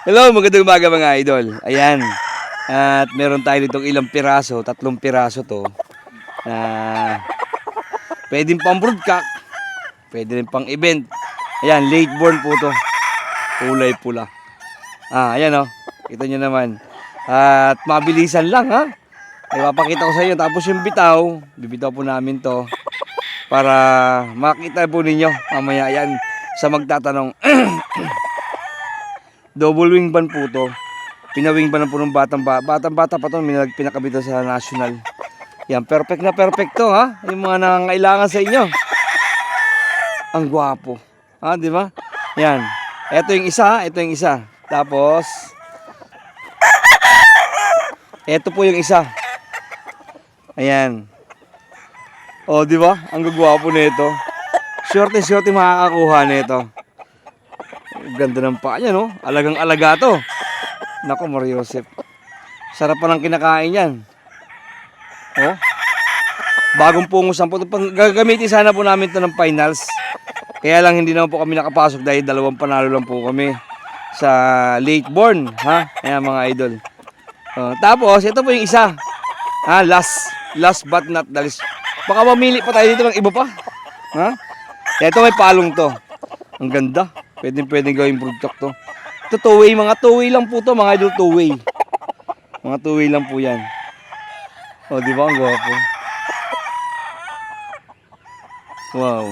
Hello, magandang umaga mga idol. Ayan. At meron tayo ditong ilang piraso, 3 piraso to. Na pwedeng pang broodcock, pwede rin pang event. Ayan, late born po to. Kulay pula. Ayan oh. Kita nyo naman. At mabilisan lang ha. Ay papakita ko sa inyo. Tapos yung bitaw, bibitaw po namin to. Para makita po ninyo. Mamaya yan sa magtatanong. Double wing ban po to. Pinawing ban po ng batang-bata pa to. Pinakabito sa national. Yan, perfect na perfect to ha. Yung mga nangangailangan sa inyo. Ang gwapo. Di ba? Yan. Ito yung isa, ito yung isa. Tapos ito po yung isa. Ayan. Oh, di ba? Ang gagwapo nito. Shorty makakakuha nito. Ganda ng paa niya, no? Alagang-alaga to. Nako, Mariosep. Sarap pa ng kinakain yan. Oh. Bagong pungusan po. Gagamitin sana po namin to ng finals. Kaya lang hindi naman po kami nakapasok dahil 2 panalo lang po kami sa late born, ha? Ayan mga idol. Tapos ito po yung isa. Last but not the least. Baka mamili pa tayo dito ng iba pa. Ha? Ito may palong to. Ang ganda. Pwedeng gawing broodcock to. Ito two-way, mga two-way lang po to, mga idol, two-way. Mga two-way lang po yan. Oh, di ba ang gwapo? Wow.